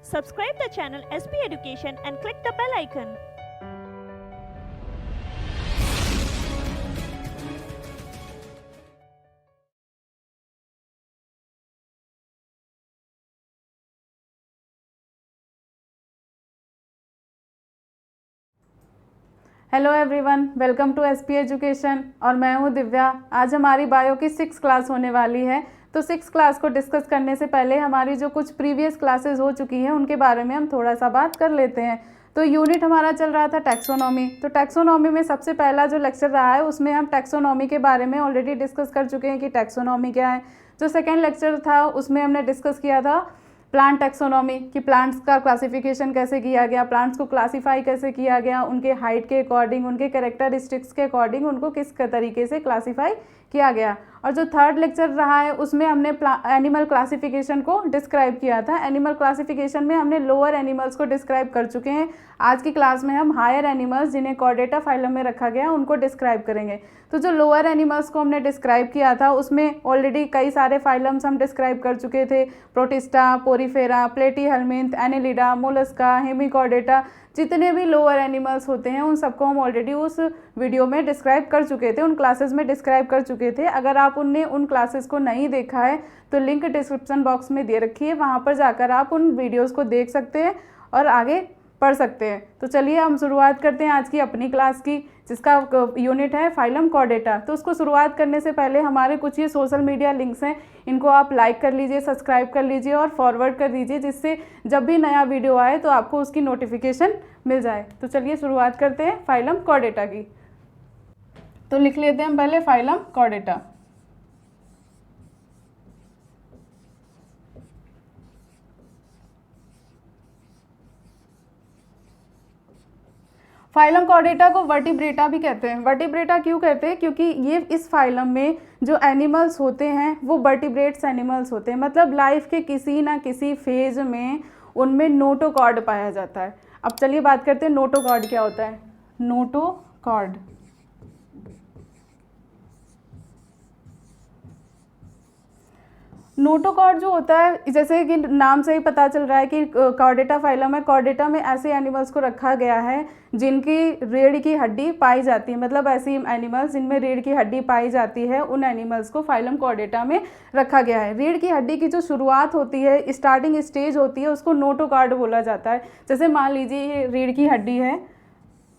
Subscribe the channel SB Education and click the bell icon. Hello everyone, welcome to SP education और मैं हूं दिव्या। आज हमारी bio की 6 क्लास होने वाली है। तो 6 क्लास को डिस्कस करने से पहले हमारी जो कुछ प्रीवियस क्लासेस हो चुकी हैं उनके बारे में हम थोड़ा सा बात कर लेते हैं। तो यूनिट हमारा चल रहा था टैक्सोनॉमी। तो टैक्सोनॉमी में सबसे पहला जो लेक्चर रहा है उसमें हम टैक्सोनॉमी के बारे में ऑलरेडी डिस्कस कर चुके हैं कि टैक्सोनॉमी क्या है। जो सेकेंड लेक्चर था उसमें हमने डिस्कस किया था प्लांट टैक्सोनॉमी कि प्लांट्स का क्लासिफिकेशन कैसे किया गया, प्लांट्स को क्लासिफाई कैसे किया गया, उनके हाइट के अकॉर्डिंग, उनके कैरेक्टरिस्टिक्स के अकॉर्डिंग उनको किस तरीके से क्लासिफाई किया गया। और जो थर्ड लेक्चर रहा है उसमें हमने एनिमल क्लासिफिकेशन को डिस्क्राइब किया था। एनिमल क्लासिफिकेशन में हमने लोअर एनिमल्स को डिस्क्राइब कर चुके हैं। आज की क्लास में हम हायर एनिमल्स जिन्हें कॉर्डेटा फाइलम में रखा गया उनको डिस्क्राइब करेंगे। तो जो लोअर एनिमल्स को हमने डिस्क्राइब किया था उसमें ऑलरेडी कई सारे फाइलम्स हम डिस्क्राइब कर चुके थे। Protista, porifera, platyhelminth, annelida, mollusca, hemichordata, जितने भी लोअर एनिमल्स होते हैं उन सबको हम ऑलरेडी उस वीडियो में डिस्क्राइब कर चुके थे, उन क्लासेस में डिस्क्राइब कर चुके थे। अगर आप उन क्लासेस को नहीं देखा है तो लिंक डिस्क्रिप्शन बॉक्स में दे रखी है, वहाँ पर जाकर आप उन वीडियोज़ को देख सकते हैं और आगे पढ़ सकते हैं। तो चलिए हम शुरुआत करते हैं आज की अपनी क्लास की, जिसका यूनिट है फाइलम कॉर्डेटा। तो उसको शुरुआत करने से पहले हमारे कुछ ये सोशल मीडिया लिंक्स हैं, इनको आप लाइक कर लीजिए, सब्सक्राइब कर लीजिए और फॉरवर्ड कर दीजिए, जिससे जब भी नया वीडियो आए तो आपको उसकी नोटिफिकेशन मिल जाए। तो चलिए शुरुआत करते हैं फाइलम कॉर्डेटा की। तो लिख लेते हैं हम पहले फाइलम कॉर्डेटा। फाइलम कॉर्डेटा को वर्टिब्रेटा भी कहते हैं। वर्टिब्रेटा क्यों कहते हैं? क्योंकि ये इस फाइलम में जो एनिमल्स होते हैं वो वर्टिब्रेट्स एनिमल्स होते हैं, मतलब लाइफ के किसी ना किसी फेज में उनमें नोटोकॉर्ड पाया जाता है। अब चलिए बात करते हैं नोटोकॉर्ड क्या होता है। नोटोकॉर्ड नोटोकॉर्ड जो होता है, जैसे कि नाम से ही पता चल रहा है कि कॉर्डेटा फाइलम है। कॉर्डेटा में ऐसे एनिमल्स को रखा गया है जिनकी रीढ़ की हड्डी पाई जाती है, मतलब ऐसी एनिमल्स जिनमें रीढ़ की हड्डी पाई जाती है उन एनिमल्स को फाइलम कॉर्डेटा में रखा गया है। रीढ़ की हड्डी की जो शुरुआत होती है, स्टार्टिंग स्टेज होती है, उसको नोटोकॉर्ड बोला जाता है। जैसे मान लीजिए ये रीढ़ की हड्डी है,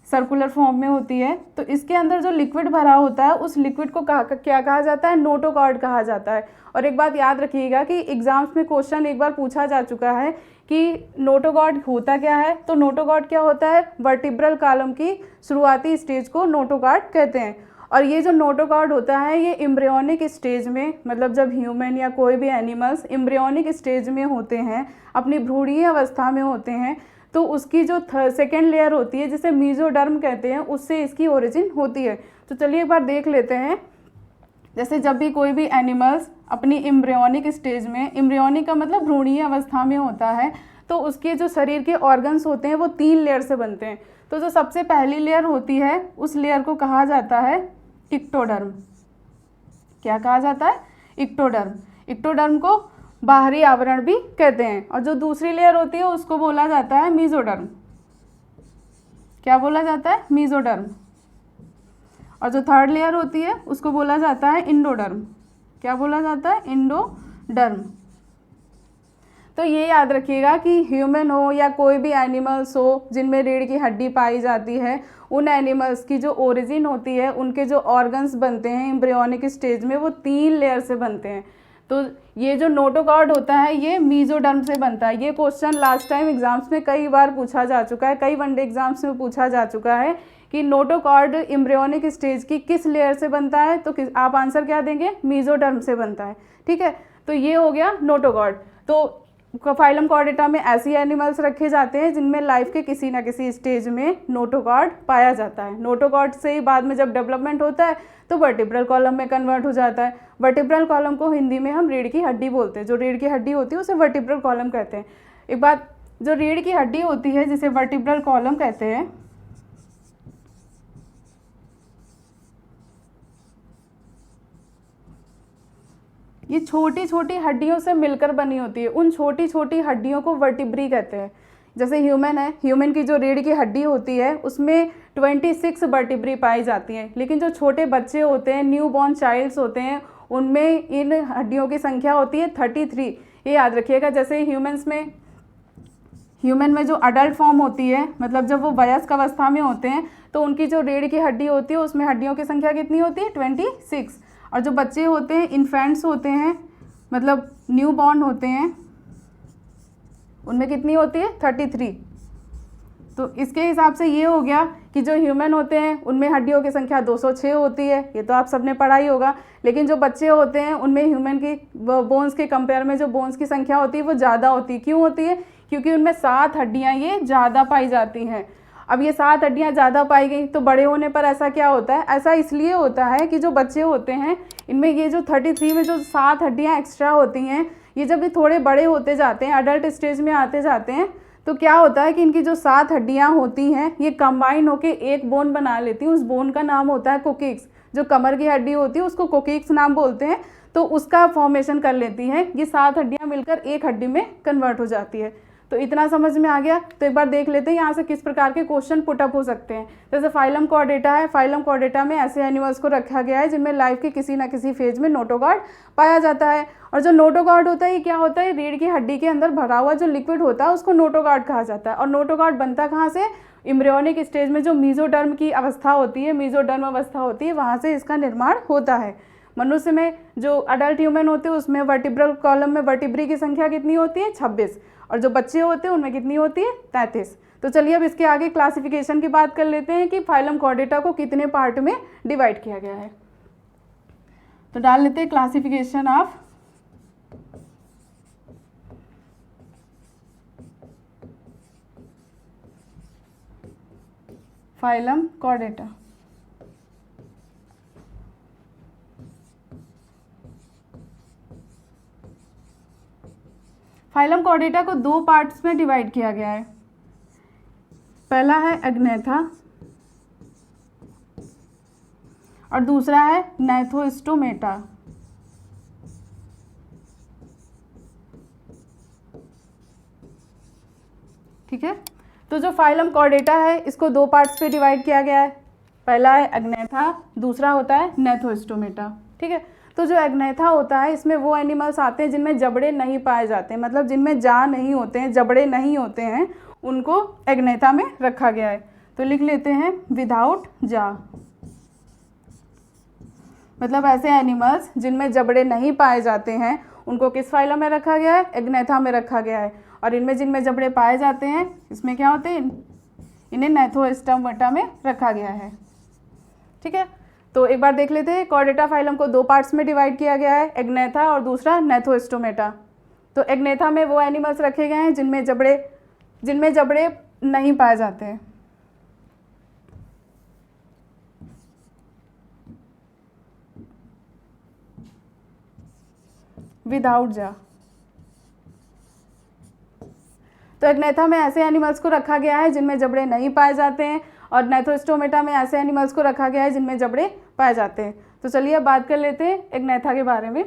सर्कुलर फॉर्म में होती है, तो इसके अंदर जो लिक्विड भरा होता है उस लिक्विड को क्या कहा जाता है? नोटोकॉर्ड कहा जाता है। और एक बात याद रखिएगा कि एग्जाम्स में क्वेश्चन एक बार पूछा जा चुका है कि नोटोकॉर्ड होता क्या है। तो नोटोकॉर्ड क्या होता है? वर्टिब्रल कॉलम की शुरुआती स्टेज को नोटोकॉर्ड कहते हैं। और ये जो नोटोकॉर्ड होता है ये एम्ब्रियोनिक स्टेज में, मतलब जब ह्यूमन या कोई भी एनिमल्स एम्ब्रियोनिक स्टेज में होते हैं, अपनी भ्रूणीय अवस्था में होते हैं, तो उसकी जो सेकेंड लेयर होती है जिसे मीजोडर्म कहते हैं, उससे इसकी ओरिजिन होती है। तो चलिए एक बार देख लेते हैं। जैसे जब भी कोई भी एनिमल्स अपनी एम्ब्रियोनिक स्टेज में, एम्ब्रियोनिक का मतलब भ्रूणीय अवस्था में होता है, तो उसके जो शरीर के ऑर्गन्स होते हैं वो 3 लेयर से बनते हैं। तो जो सबसे पहली लेयर होती है उस लेयर को कहा जाता है इक्टोडर्म। क्या कहा जाता है? इक्टोडर्म। इक्टोडर्म को बाहरी आवरण भी कहते हैं। और जो दूसरी लेयर होती है उसको बोला जाता है मीजोडर्म। क्या बोला जाता है? मीजोडर्म। और जो थर्ड लेयर होती है उसको बोला जाता है इंडोडर्म। क्या बोला जाता है? इंडोडर्म। तो ये याद रखिएगा कि ह्यूमन हो या कोई भी एनिमल्स हो जिनमें रीढ़ की हड्डी पाई जाती है, उन एनिमल्स की जो ओरिजिन होती है, उनके जो ऑर्गन्स बनते हैं एम्ब्रियोनिक स्टेज में, वो 3 लेयर से बनते हैं। तो ये जो नोटोकॉर्ड होता है ये मीजोडर्म से बनता है। ये क्वेश्चन लास्ट टाइम एग्जाम्स में कई बार पूछा जा चुका है, कई वनडे एग्जाम्स में पूछा जा चुका है कि नोटोकॉर्ड एम्ब्रियोनिक स्टेज की किस लेयर से बनता है। तो आप आंसर क्या देंगे? मीजोडर्म से बनता है। ठीक है, तो ये हो गया नोटोकॉर्ड। तो फाइलम कॉर्डेटा में ऐसी एनिमल्स रखे जाते हैं जिनमें लाइफ के किसी ना किसी स्टेज में नोटोकॉर्ड पाया जाता है। नोटोकॉर्ड से ही बाद में जब डेवलपमेंट होता है तो वर्टिब्रल कॉलम में कन्वर्ट हो जाता है। वर्टिब्रल कॉलम को हिंदी में हम रीढ़ की हड्डी बोलते हैं। जो रीढ़ की हड्डी होती है उसे वर्टिब्रल कॉलम कहते हैं। एक बात, जो रीढ़ की हड्डी होती है जिसे वर्टिब्रल कॉलम कहते हैं, ये छोटी छोटी हड्डियों से मिलकर बनी होती है। उन छोटी छोटी हड्डियों को वर्टिब्री कहते हैं। जैसे ह्यूमन है, ह्यूमन की जो रीढ़ की हड्डी होती है उसमें 26 वर्टिब्री पाई जाती हैं, लेकिन जो छोटे बच्चे होते हैं, न्यू बॉर्न चाइल्ड्स होते हैं, उनमें इन हड्डियों की संख्या होती है 33। ये याद रखिएगा। जैसे ह्यूमन में जो अडल्ट फॉर्म होती है, मतलब जब वो वयस्क अवस्था में होते हैं, तो उनकी जो रीढ़ की हड्डी होती है उसमें हड्डियों की संख्या कितनी होती है? 26। और जो बच्चे होते हैं, इन्फेंट्स होते हैं, मतलब न्यू बॉर्न होते हैं, उनमें कितनी होती है? 33। तो इसके हिसाब से ये हो गया कि जो ह्यूमन होते हैं उनमें हड्डियों की संख्या 206 होती है। ये तो आप सबने पढ़ा ही होगा। लेकिन जो बच्चे होते हैं उनमें ह्यूमन की बोन्स के कंपेयर में जो बोन्स की संख्या होती है वो ज़्यादा होती है। क्यों होती है? क्योंकि उनमें 7 हड्डियाँ ये ज़्यादा पाई जाती हैं। अब ये 7 हड्डियाँ ज़्यादा पाई गई तो बड़े होने पर ऐसा क्या होता है? ऐसा इसलिए होता है कि जो बच्चे होते हैं इनमें ये जो 33 में जो 7 हड्डियाँ एक्स्ट्रा होती हैं, ये जब ये थोड़े बड़े होते जाते हैं, अडल्ट स्टेज में आते जाते हैं, तो क्या होता है कि इनकी जो 7 हड्डियाँ होती हैं ये कंबाइन होकर एक बोन बना लेती हैं। उस बोन का नाम होता है कोकिक्स। जो कमर की हड्डी होती है उसको कोकिक्स नाम बोलते हैं। तो उसका फॉर्मेशन कर लेती हैं। ये 7 हड्डियाँ मिलकर एक हड्डी में कन्वर्ट हो जाती है। तो इतना समझ में आ गया। तो एक बार देख लेते हैं यहाँ से किस प्रकार के क्वेश्चन पुटअप हो सकते हैं। जैसे फाइलम कॉर्डेटा है। फाइलम कॉर्डेटा में ऐसे एनिमल्स को रखा गया है जिनमें लाइफ के किसी न किसी फेज में नोटोगार्ड पाया जाता है। और जो नोटोगार्ड होता है ये क्या होता है? रीढ़ की हड्डी के अंदर भरा हुआ जो लिक्विड होता है उसको नोटोगार्ड कहा जाता है। और नोटोगार्ड बनता कहाँ से? एम्ब्रियोनिक स्टेज में जो मीजोडर्म की अवस्था होती है, मीजोडर्म अवस्था होती है, वहाँ से इसका निर्माण होता है। मनुष्य में जो अडल्ट ह्यूमन होते हैं उसमें वर्टिब्रल कॉलम में वर्टिब्री की संख्या कितनी होती है? 26। और जो बच्चे होते हैं उनमें कितनी होती है? 33। तो चलिए अब इसके आगे क्लासिफिकेशन की बात कर लेते हैं कि फाइलम कॉर्डेटा को कितने पार्ट में डिवाइड किया गया है। तो डाल लेते हैं classification of phylum Chordata. Phylum Chordata को 2 पार्ट्स में डिवाइड किया गया है। पहला है एग्नेथा और दूसरा है नैथोस्टोमेटा। ठीक है। तो जो फाइलम कॉर्डेटा है इसको 2 पार्ट्स पे डिवाइड किया गया है। पहला है एग्नेथा, दूसरा होता है नैथोस्टोमेटा। ठीक है। तो जो एग्नेथा होता है इसमें वो एनिमल्स आते हैं जिनमें जबड़े नहीं पाए जाते हैं, मतलब जिनमें जान नहीं होते हैं, जबड़े नहीं होते हैं, उनको एग्नेथा में रखा गया है। तो लिख लेते हैं विदाउट जा, मतलब ऐसे एनिमल्स जिनमें जबड़े नहीं पाए जाते हैं उनको किस फाइलम में रखा गया है? एग्नेथा में रखा गया है। और इनमें जिनमें जबड़े पाए जाते हैं इसमें क्या होते हैं? इन्हें नैथोस्टोमेटा में रखा गया है। ठीक है। तो एक बार देख लेते हैं। कॉर्डेटा फाइलम को 2 पार्ट्स में डिवाइड किया गया है, एग्नेथा और दूसरा नैथोस्टोमेटा। तो एग्नेथा में वो एनिमल्स रखे गए हैं जिनमें जबड़े नहीं पाए जाते हैं। विदाउट जा। तो एग्नेथा में ऐसे एनिमल्स को रखा गया है जिनमें जबड़े नहीं पाए जाते हैं और नैथोस्टोमेटा में ऐसे एनिमल्स को रखा गया है जिनमें जबड़े पाए जाते हैं। तो चलिए अब बात कर लेते हैं एग्नेथा के बारे में।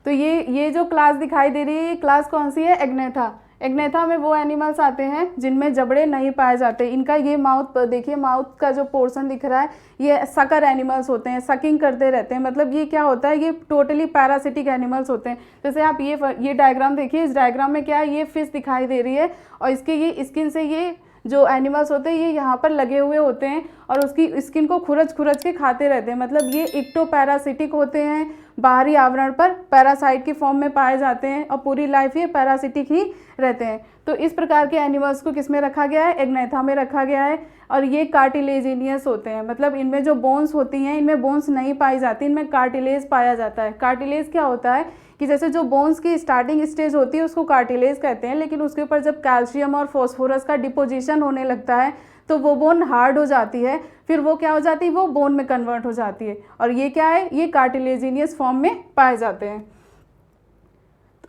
तो ये जो क्लास दिखाई दे रही है ये क्लास कौन सी है? एग्नेथा। एग्नेथा में वो एनिमल्स आते हैं जिनमें जबड़े नहीं पाए जाते। इनका ये माउथ देखिए, माउथ का जो पोर्शन दिख रहा है ये सकर एनिमल्स होते हैं, सकिंग करते रहते हैं। मतलब ये क्या होता है? ये टोटली पैरासिटिक एनिमल्स होते हैं। जैसे आप ये डायग्राम देखिए, इस डायग्राम में क्या है? ये फिश दिखाई दे रही है और इसके ये स्किन से ये जो एनिमल्स होते हैं ये यहाँ पर लगे हुए होते हैं और उसकी स्किन को खुरच के खाते रहते हैं। मतलब ये इक्टो पैरासिटिक होते हैं, बाहरी आवरण पर पैरासाइट की फॉर्म में पाए जाते हैं और पूरी लाइफ ये पैरासिटिक ही रहते हैं। तो इस प्रकार के एनिमल्स को किस में रखा गया है? एग्नेथा में रखा गया है। और ये कार्टिलेजिनियस होते हैं, मतलब इनमें जो बोन्स होती हैं इनमें बोन्स नहीं पाई जाती, इनमें कार्टिलेज पाया जाता है। कार्टिलेज क्या होता है कि जैसे जो बोन्स की स्टार्टिंग स्टेज होती है उसको कार्टिलेज कहते हैं, लेकिन उसके ऊपर जब कैल्शियम और फॉस्फोरस का डिपोजिशन होने लगता है तो वो बोन हार्ड हो जाती है, फिर वो क्या हो जाती है? वो बोन में कन्वर्ट हो जाती है। और ये क्या है? ये कार्टिलेजिनियस फॉर्म में पाए जाते हैं।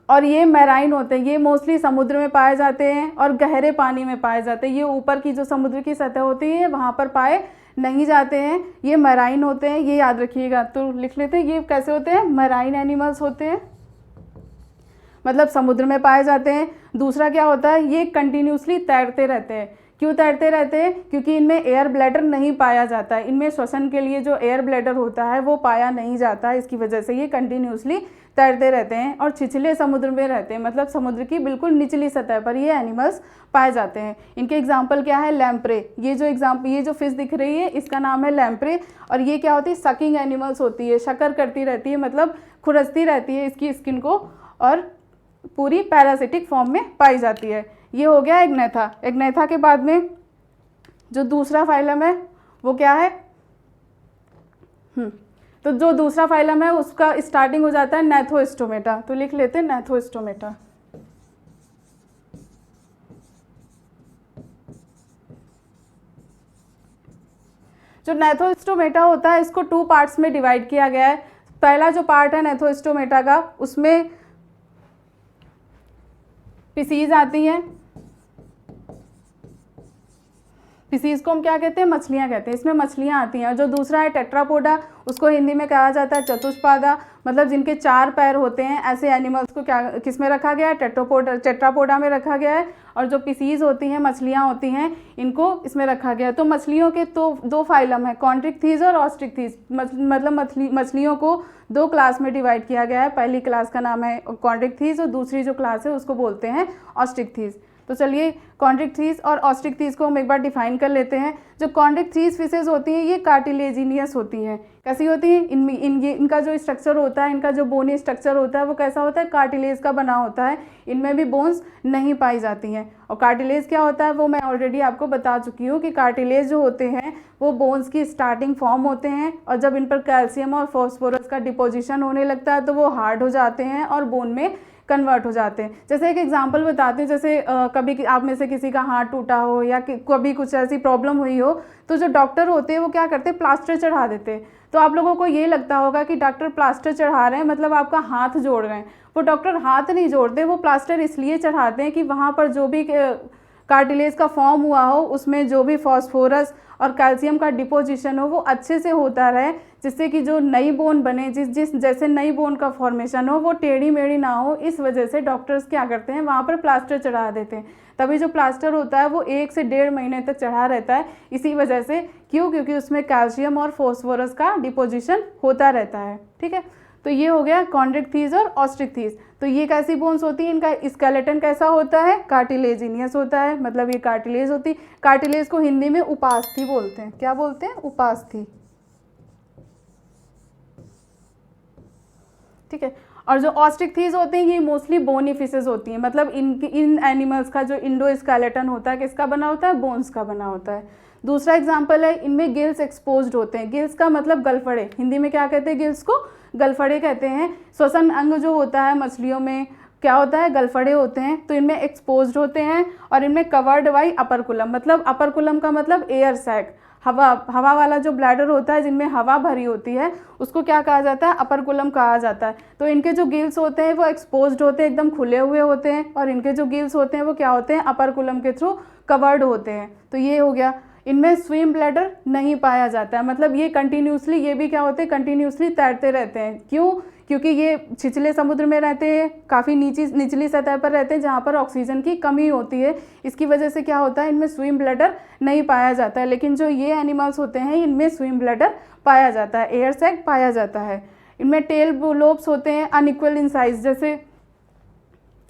और ये मैराइन होते हैं, ये मोस्टली समुद्र में पाए जाते हैं और गहरे पानी में पाए जाते हैं। ये ऊपर की जो समुद्र की सतह होती है वहाँ पर पाए नहीं जाते हैं, ये मैराइन होते हैं, ये याद रखिएगा। तो लिख लेते हैं, ये कैसे होते हैं, मैराइन एनिमल्स होते हैं, मतलब समुद्र में पाए जाते हैं। दूसरा क्या होता है, ये कंटिन्यूसली तैरते रहते हैं। क्यों तैरते रहते हैं, क्योंकि इनमें एयर ब्लैडर नहीं पाया जाता है, इनमें श्वसन के लिए जो एयर ब्लैडर होता है वो पाया नहीं जाता है, इसकी वजह से ये कंटिन्यूसली तैरते रहते हैं और छिछले समुद्र में रहते हैं, मतलब समुद्र की बिल्कुल निचली सतह पर ये एनिमल्स पाए जाते हैं। इनके एग्जाम्पल क्या है, लैम्प्रे, ये जो फिश दिख रही है इसका नाम है लैम्प्रे। और ये क्या होती है, सकिंग एनिमल्स होती है, शकर करती रहती है, मतलब खुरसती रहती है इसकी स्किन को और पूरी पैरासिटिक फॉर्म में पाई जाती है। ये हो गया एग्नेथा। एग्नेथा के बाद में जो दूसरा फाइलम है वो क्या है, तो जो दूसरा फाइलम है उसका स्टार्टिंग हो जाता है नैथोस्टोमेटा। तो लिख लेते हैं नैथोस्टोमेटा। जो नैथोस्टोमेटा होता है इसको 2 पार्ट्स में डिवाइड किया गया है। पहला जो पार्ट है नैथोस्टोमेटा का, उसमें पिसीज आती हैं। पिसीज को हम क्या कहते हैं, मछलियाँ कहते हैं, इसमें मछलियाँ आती हैं। और जो दूसरा है टेट्रापोडा, उसको हिंदी में कहा जाता है चतुष्पादा, मतलब जिनके 4 पैर होते हैं, ऐसे एनिमल्स को क्या किस में रखा गया है, टेट्रापोडा में रखा गया है। और जो पिसीज होती हैं, मछलियाँ होती हैं, इनको इसमें रखा गया है। तो मछलियों के तो 2 फाइलम है, कॉन्ट्रिक्थीज और ऑस्ट्रिक्थीज, मतलब मछलियों को 2 क्लास में डिवाइड किया गया है। पहली क्लास का नाम है कॉन्ट्रिक्थीज और दूसरी जो क्लास है उसको बोलते हैं ऑस्ट्रिक्थीज। तो चलिए कॉन्ट्रिक्थीज और ऑस्ट्रिक्थीज को हम एक बार डिफाइन कर लेते हैं। जो कॉन्ट्रिक्थीज फिशेज होती हैं ये कार्टिलेजिनियस होती हैं। कैसी होती हैं, इनका जो स्ट्रक्चर होता है, इनका जो बोनी स्ट्रक्चर होता है वो कैसा होता है, कार्टिलेज का बना होता है। इनमें भी बोन्स नहीं पाई जाती हैं। और कार्टिलेज क्या होता है वो मैं ऑलरेडी आपको बता चुकी हूँ कि कार्टिलेज जो होते हैं वो बोन्स की स्टार्टिंग फॉर्म होते हैं और जब इन पर कैल्शियम और फॉस्फोरस का डिपोजिशन होने लगता है तो वो हार्ड हो जाते हैं और बोन में कन्वर्ट हो जाते हैं। जैसे एक एग्जांपल बताते हैं, जैसे कभी आप में से किसी का हाथ टूटा हो या कभी कुछ ऐसी प्रॉब्लम हुई हो तो जो डॉक्टर होते हैं वो क्या करते हैं, प्लास्टर चढ़ा देते हैं। तो आप लोगों को ये लगता होगा कि डॉक्टर प्लास्टर चढ़ा रहे हैं मतलब आपका हाथ जोड़ रहे हैं। वो डॉक्टर हाथ नहीं जोड़ते, वो प्लास्टर इसलिए चढ़ाते हैं कि वहाँ पर जो भी कार्टिलेज का फॉर्म हुआ हो उसमें जो भी फॉस्फोरस और कैल्शियम का डिपोजिशन हो वो अच्छे से होता रहे, जिससे कि जो नई बोन बने, जैसे नई बोन का फॉर्मेशन हो वो टेढ़ी मेढ़ी ना हो। इस वजह से डॉक्टर्स क्या करते हैं, वहाँ पर प्लास्टर चढ़ा देते हैं। तभी जो प्लास्टर होता है वो 1 से 1.5 महीने तक चढ़ा रहता है। इसी वजह से क्यों, क्योंकि उसमें कैल्शियम और फॉस्फोरस का डिपोजिशन होता रहता है। ठीक है, तो ये हो गया कॉन्ट्रिक्थीज और ऑस्ट्रिक्थीज। तो ये कैसी बोन्स होती हैं, इनका स्केलेटन कैसा होता है, कार्टिलेजिनियस होता है, मतलब ये कार्टिलेज होती। कार्टिलेज को हिंदी में उपास्थि बोलते हैं। क्या बोलते हैं, उपास्थि। ठीक है, और जो ऑस्ट्रिक्थीज होते हैं ये मोस्टली बोनी फिशेज होती हैं, मतलब इन एनिमल्स का जो इंडोस्केलेटन होता है किसका बना होता है, बोन्स का बना होता है। दूसरा एग्जाम्पल है, इनमें गिल्स एक्सपोज्ड होते हैं। गिल्स का मतलब गलफड़े, हिंदी में क्या कहते हैं, गिल्स को गलफड़े कहते हैं। श्वसन अंग जो होता है मछलियों में क्या होता है, गलफड़े होते हैं। तो इनमें एक्सपोज्ड होते हैं और इनमें कवर्ड बाई अपरकुलम, मतलब अपरकुलम का मतलब एयर सैक, हवा वाला जो ब्लैडर होता है जिनमें हवा भरी होती है उसको क्या कहा जाता है, अपरकुलम कहा जाता है। तो इनके जो गिल्स होते हैं वो एक्सपोज्ड होते हैं, एकदम खुले हुए होते हैं, और इनके जो गिल्स होते हैं वो क्या होते हैं, अपरकुलम के थ्रू कवर्ड होते हैं। तो ये हो गया। इनमें स्विम ब्लैडर नहीं पाया जाता है, मतलब ये कंटिन्यूसली, ये भी क्या होते हैं, कंटिन्यूसली तैरते रहते हैं। क्यों, क्योंकि ये छिछले समुद्र में रहते हैं, काफ़ी निचली सतह पर रहते हैं जहाँ पर ऑक्सीजन की कमी होती है। इसकी वजह से क्या होता है, इनमें स्विम ब्लैडर नहीं पाया जाता है। लेकिन जो ये एनिमल्स होते हैं इनमें स्विम ब्लैडर पाया जाता है, एयर सैक पाया जाता है। इनमें टेल लोब्स होते हैं अनइक्वल इन साइज, जैसे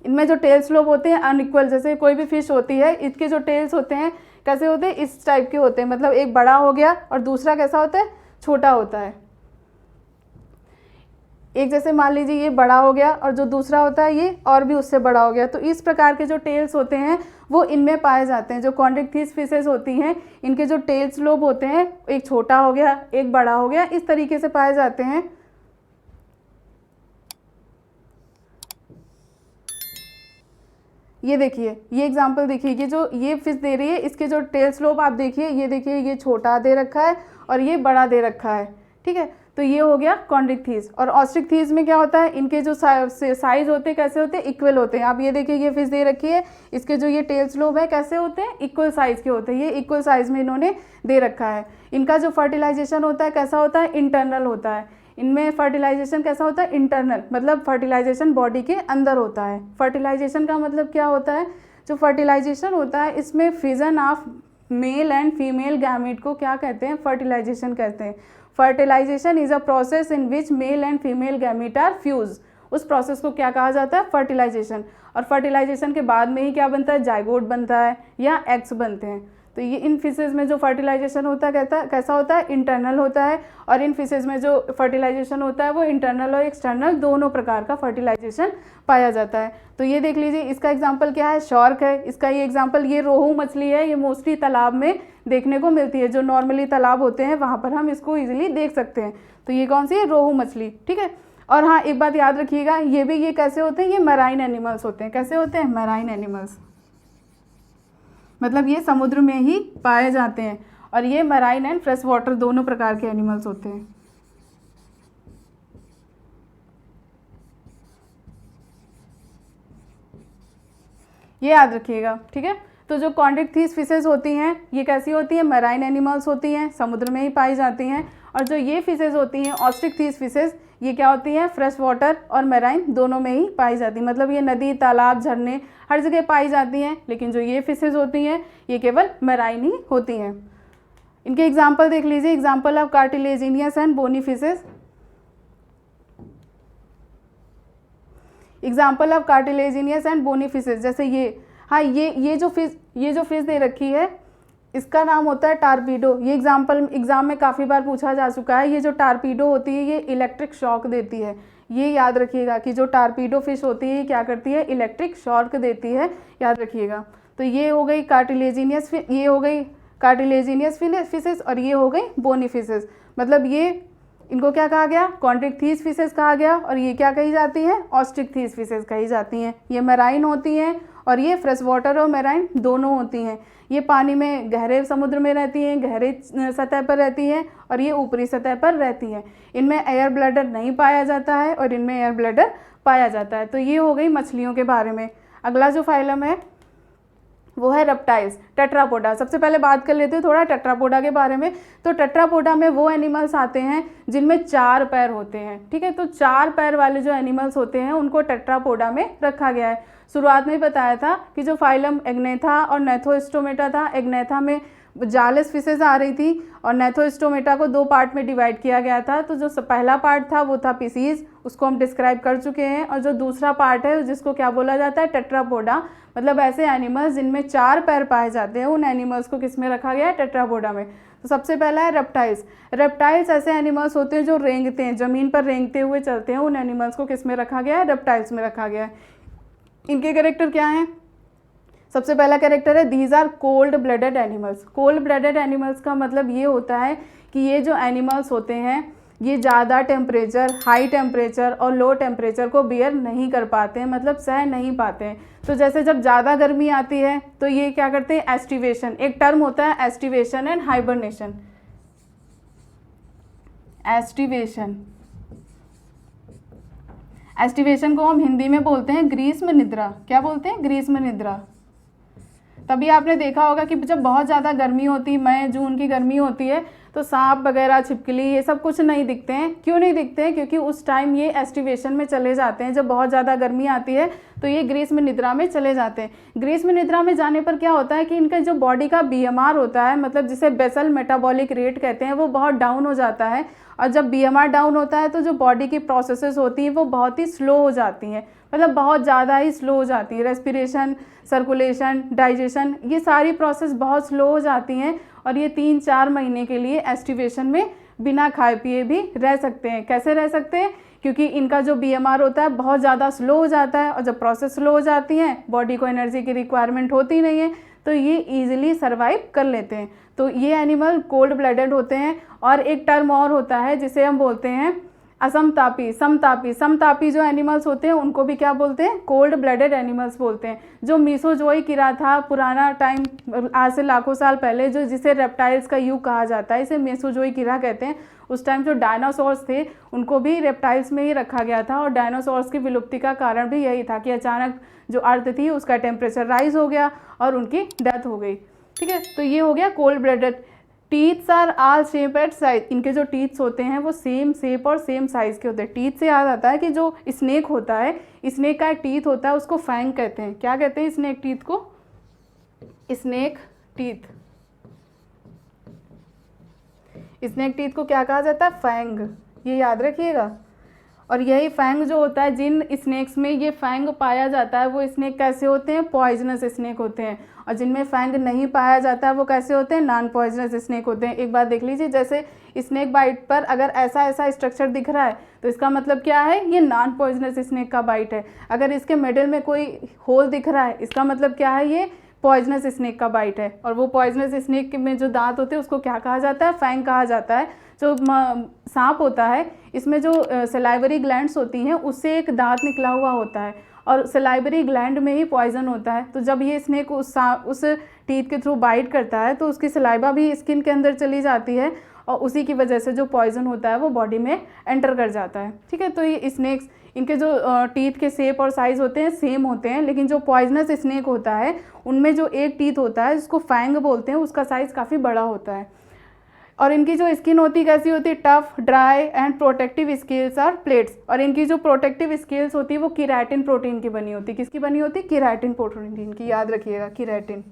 इनमें जो टेल्स लोब होते हैं अनइक्वल, जैसे कोई भी फिश होती है इसके जो टेल्स होते हैं कैसे होते हैं, इस टाइप के होते हैं, मतलब एक बड़ा हो गया और दूसरा कैसा होता है, छोटा होता है। एक जैसे मान लीजिए ये बड़ा हो गया और जो दूसरा होता है ये और भी उससे बड़ा हो गया। तो इस प्रकार के जो टेल्स होते हैं वो इनमें पाए जाते हैं। जो कॉन्ट्रिक्थीज फिशेज होती हैं इनके जो टेल्स लोब होते हैं, एक छोटा हो गया एक बड़ा हो गया, इस तरीके से पाए जाते हैं। ये देखिए, ये एग्जांपल देखिए, ये जो ये फिश दे रही है इसके जो टेल स्लोप आप देखिए, ये देखिए ये छोटा दे रखा है और ये बड़ा दे रखा है। ठीक है, तो ये हो गया कॉन्ड्रिक्थीज। और ऑस्ट्रिक्थीज में क्या होता है, इनके जो साइज होते हैं कैसे होते हैं, इक्वल होते हैं। आप ये देखिए ये फिश दे रखी है, इसके जो ये टेल्स लोब है कैसे होते हैं, इक्वल साइज के होते हैं। ये इक्वल साइज में इन्होंने दे रखा है। इनका जो फर्टिलाइजेशन होता है कैसा होता है, इंटरनल होता है। इनमें फर्टिलाइजेशन कैसा होता है, इंटरनल, मतलब फर्टिलाइजेशन बॉडी के अंदर होता है। फर्टिलाइजेशन का मतलब क्या होता है, जो फर्टिलाइजेशन होता है इसमें fission of male and female gamete को क्या कहते हैं, फर्टिलाइजेशन कहते हैं। Fertilisation is a process in which male and female gamete are fuse. उस प्रोसेस को क्या कहा जाता है, फर्टिलाइजेशन। और फर्टिलाइजेशन के बाद में ही क्या बनता है, जाइगोट बनता है या एग्स बनते हैं। तो ये इन फिशेज में जो फर्टिलाइजेशन होता है कैसा होता है, इंटरनल होता है। और इन फिशेज में जो फर्टिलाइजेशन होता है वो इंटरनल और एक्सटर्नल दोनों प्रकार का फर्टिलाइजेशन पाया जाता है। तो ये देख लीजिए, इसका एग्जांपल क्या है, शार्क है। इसका ये एग्जांपल, ये रोहू मछली है, ये मोस्टली तालाब में देखने को मिलती है। जो नॉर्मली तालाब होते हैं वहाँ पर हम इसको ईजिली देख सकते हैं। तो ये कौन सी है, रोहू मछली, ठीक है। और हाँ, एक बात याद रखिएगा, ये कैसे होते हैं, ये मराइन एनिमल्स होते हैं। कैसे होते हैं, मराइन एनिमल्स, मतलब ये समुद्र में ही पाए जाते हैं। और ये मराइन एंड फ्रेश वाटर दोनों प्रकार के एनिमल्स होते हैं। ये याद रखिएगा, ठीक है। तो जो कॉन्ड्रिक्थीज फिशेज होती हैं ये कैसी होती हैं, मराइन एनिमल्स होती हैं, समुद्र में ही पाई जाती हैं। और जो ये फिशेज होती हैं ऑस्ट्रिक्थीज फिशेज, ये क्या होती हैं, फ्रेश वाटर और मैराइन दोनों में ही पाई जाती हैं। मतलब ये नदी, तालाब, झरने हर जगह पाई जाती हैं। लेकिन जो ये फिशेज होती हैं ये केवल मैराइन ही होती हैं। इनके एग्जाम्पल देख लीजिए, example of cartilaginous and bony fishes. Example of cartilaginous and bony fishes, जैसे ये, हाँ ये जो फिश दे रखी है इसका नाम होता है टारपीडो। ये एग्जाम में काफ़ी बार पूछा जा चुका है। ये जो टारपीडो होती है ये इलेक्ट्रिक शॉक देती है। ये याद रखिएगा कि जो टारपीडो फिश होती है ये क्या करती है, इलेक्ट्रिक शॉक देती है, याद रखिएगा। तो ये हो गई कार्टिलेजिनियस फिशेस और ये हो गई बोनी फिशेस। मतलब ये इनको क्या कहा गया, कॉन्ड्रिक्थीज फिशेस कहा गया। और ये क्या कही जाती हैं, ऑस्ट्रिक्थीज फिशेस कही जाती हैं। ये मैराइन होती हैं और ये फ्रेश वाटर और मैराइन दोनों होती हैं। ये पानी में गहरे समुद्र में रहती हैं, गहरे सतह पर रहती हैं, और ये ऊपरी सतह पर रहती हैं। इनमें एयर ब्लैडर नहीं पाया जाता है और इनमें एयर ब्लैडर पाया जाता है। तो ये हो गई मछलियों के बारे में। अगला जो फाइलम है वो है रेप्टाइल्स, टेट्रापोडा। सबसे पहले बात कर लेते हैं थोड़ा टेट्रापोडा के बारे में। तो टेट्रापोडा में वो एनिमल्स आते हैं जिनमें 4 पैर होते हैं, ठीक है। तो 4 पैर वाले जो एनिमल्स होते हैं उनको टेट्रापोडा में रखा गया है। शुरुआत में बताया था कि जो फाइलम एग्नेथा और नेथोस्टोमेटा था, एग्नेथा में जालस फिशेज आ रही थी और नेथोस्टोमेटा को 2 पार्ट में डिवाइड किया गया था। तो जो पहला पार्ट था वो था पिसीज, उसको हम डिस्क्राइब कर चुके हैं। और जो दूसरा पार्ट है जिसको क्या बोला जाता है, टेट्रापोडा। मतलब ऐसे एनिमल्स जिनमें 4 पैर पाए जाते हैं उन एनिमल्स को किस में रखा गया है, टेट्रापोडा में। तो सबसे पहला है रेप्टाइल्स। रेप्टाइल्स ऐसे एनिमल्स होते हैं जो रेंगते हैं, ज़मीन पर रेंगते हुए चलते हैं। उन एनिमल्स को किस में रखा गया है, रेप्टाइल्स में रखा गया है। इनके कैरेक्टर क्या हैं, सबसे पहला कैरेक्टर है these are cold blooded animals. Cold blooded animals का मतलब ये होता है कि ये जो एनिमल्स होते हैं ये ज़्यादा टेम्परेचर, हाई टेम्परेचर और लो टेम्परेचर को बियर नहीं कर पाते हैं, मतलब सह नहीं पाते हैं। तो जैसे जब ज़्यादा गर्मी आती है तो ये क्या करते हैं, एस्टिवेशन, एक टर्म होता है एस्टिवेशन एंड हाइबरनेशन। एस्टिवेशन को हम हिंदी में बोलते हैं ग्रीष्म निद्रा। क्या बोलते हैं, ग्रीष्म निद्रा। तभी आपने देखा होगा कि जब बहुत ज़्यादा गर्मी होती है, मई जून की गर्मी होती है, तो सांप वगैरह, छिपकली, ये सब कुछ नहीं दिखते हैं। क्यों नहीं दिखते हैं, क्योंकि उस टाइम ये एस्टिवेशन में चले जाते हैं। जब बहुत ज़्यादा गर्मी आती है तो ये ग्रीष्म निद्रा में चले जाते हैं। ग्रीष्म निद्रा में जाने पर क्या होता है कि इनका जो बॉडी का BMR होता है, मतलब जिसे बेसल मेटाबॉलिक रेट कहते हैं, वो बहुत डाउन हो जाता है। और जब BMR डाउन होता है तो जो बॉडी की प्रोसेसेस होती हैं वो बहुत ही स्लो हो जाती हैं, मतलब बहुत ज़्यादा ही स्लो हो जाती है। रेस्पिरेशन, सर्कुलेशन, डाइजेशन, ये सारी प्रोसेस बहुत स्लो हो जाती हैं। और ये 3-4 महीने के लिए एस्टिवेशन में बिना खाए पिए भी रह सकते हैं। कैसे रह सकते हैं, क्योंकि इनका जो BMR होता है बहुत ज़्यादा स्लो हो जाता है। और जब प्रोसेस स्लो हो जाती हैं, बॉडी को एनर्जी की रिक्वायरमेंट होती नहीं है, तो ये ईजिली सर्वाइव कर लेते हैं। तो ये एनिमल कोल्ड ब्लडेड होते हैं। और एक टर्म और होता है जिसे हम बोलते हैं असमतापी, समतापी, समतापी जो एनिमल्स होते हैं उनको भी क्या बोलते हैं, कोल्ड ब्लडेड एनिमल्स बोलते हैं। जो मीसोजोइक इरा था, पुराना टाइम, आज से लाखों साल पहले, जो जिसे रेप्टाइल्स का युग कहा जाता है, इसे मेसोजोइक इरा कहते हैं। उस टाइम जो डायनासोर्स थे उनको भी रेप्टाइल्स में ही रखा गया था, और डायनासोर्स की विलुप्ति का कारण भी यही था कि अचानक जो अर्थ थी उसका टेम्परेचर राइज हो गया और उनकी डेथ हो गई। ठीक है, तो ये हो गया cold blooded. Teeths are all shape at size, इनके जो टीथ्स होते हैं वो सेम शेप और सेम साइज़ के होते हैं। टीथ से याद आता है कि जो स्नेक होता है, स्नेक का एक टीथ होता है उसको फैंग कहते हैं। क्या कहते हैं स्नेक टीथ को? Snake teeth. स्नेक टीथ को क्या कहा जाता है? फैंग, ये याद रखिएगा। और यही फैंग जो होता है, जिन स्नेक्स में ये फैंग पाया जाता है वो स्नेक कैसे होते हैं? पॉइजनस स्नेक होते हैं। और जिनमें फैंग नहीं पाया जाता है वो कैसे होते हैं? नॉन पॉइजनस स्नेक होते हैं। एक बात देख लीजिए, जैसे स्नेक बाइट पर अगर ऐसा ऐसा स्ट्रक्चर दिख रहा है तो इसका मतलब क्या है? ये नॉन पॉइजनस स्नेक का बाइट है। अगर इसके मिडिल में कोई होल दिख रहा है, इसका मतलब क्या है? ये पॉइजनस स्नेक का बाइट है। और वो पॉइजनस स्नेक में जो दांत होते हैं उसको क्या कहा जाता है? फैंग कहा जाता है। जो सांप होता है, इसमें जो सलाइवरी ग्लैंड्स होती हैं उससे एक दांत निकला हुआ होता है, और सलाइवरी ग्लैंड में ही पॉइजन होता है। तो जब ये स्नेक उस टीथ के थ्रू बाइट करता है तो उसकी सलाइवा भी स्किन के अंदर चली जाती है, और उसी की वजह से जो पॉइजन होता है वो बॉडी में एंटर कर जाता है। ठीक है, तो ये स्नेक्स, इनके जो टीथ के शेप और साइज़ होते हैं सेम होते हैं, लेकिन जो पॉइजनस स्नेक होता है उनमें जो एक टीथ होता है जिसको फैंग बोलते हैं, उसका साइज़ काफ़ी बड़ा होता है। और इनकी जो स्किन होती कैसी होती है? Tough, dry and protective scales और प्लेट्स। और इनकी जो प्रोटेक्टिव स्केल्स होती है वो केराटिन प्रोटीन की बनी होती है। किसकी बनी होती है? केराटिन प्रोटीन की, याद रखिएगा, केराटिन।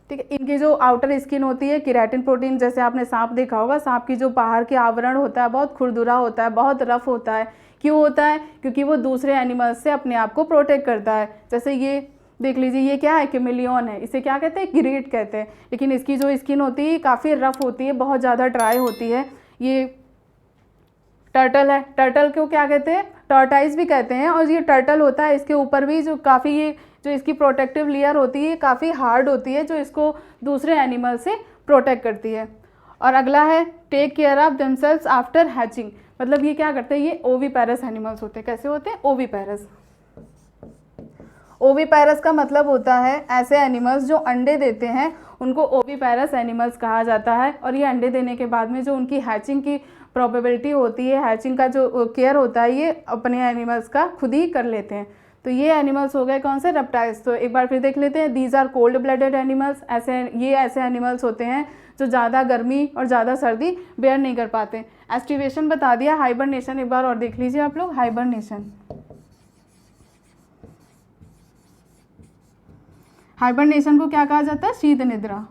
ठीक है, इनकी जो आउटर स्किन होती है केराटिन प्रोटीन, जैसे आपने सांप देखा होगा, सांप की जो बाहर के आवरण होता है बहुत खुरदुरा होता है, बहुत रफ होता है। क्यों होता है? क्योंकि वो दूसरे एनिमल्स से अपने आप को प्रोटेक्ट करता है। जैसे ये देख लीजिए, ये क्या है? कैमेलियन है। इसे क्या कहते हैं? गिरेट कहते हैं। लेकिन इसकी जो स्किन होती है काफ़ी रफ होती है, बहुत ज़्यादा ड्राई होती है। ये टर्टल है। टर्टल को क्या कहते हैं? टर्टाइज भी कहते हैं। और ये टर्टल होता है, इसके ऊपर भी जो काफ़ी ये जो इसकी प्रोटेक्टिव लेयर होती है काफ़ी हार्ड होती है, जो इसको दूसरे एनिमल से प्रोटेक्ट करती है। और अगला है take care of themselves after hatching. मतलब ये क्या करते हैं? ये ओविपेरस एनिमल्स होते हैं। कैसे होते हैं? ओविपेरस। ओविपेरस का मतलब होता है ऐसे एनिमल्स जो अंडे देते हैं उनको ओविपेरस एनिमल्स कहा जाता है। और ये अंडे देने के बाद में जो उनकी हैचिंग की प्रोबेबिलिटी होती है, हैचिंग का जो केयर होता है, ये अपने एनिमल्स का खुद ही कर लेते हैं। तो ये एनिमल्स हो गए कौन से? रेप्टाइल्स। तो एक बार फिर देख लेते हैं, these are cold blooded animals. ये ऐसे एनिमल्स होते हैं जो ज़्यादा गर्मी और ज़्यादा सर्दी बेयर नहीं कर पाते। एस्टिवेशन बता दिया। हाइबरनेशन एक बार और देख लीजिए आप लोग। हाइबरनेशन, हाइबरनेशन को क्या कहा जाता है? शीत निद्रा।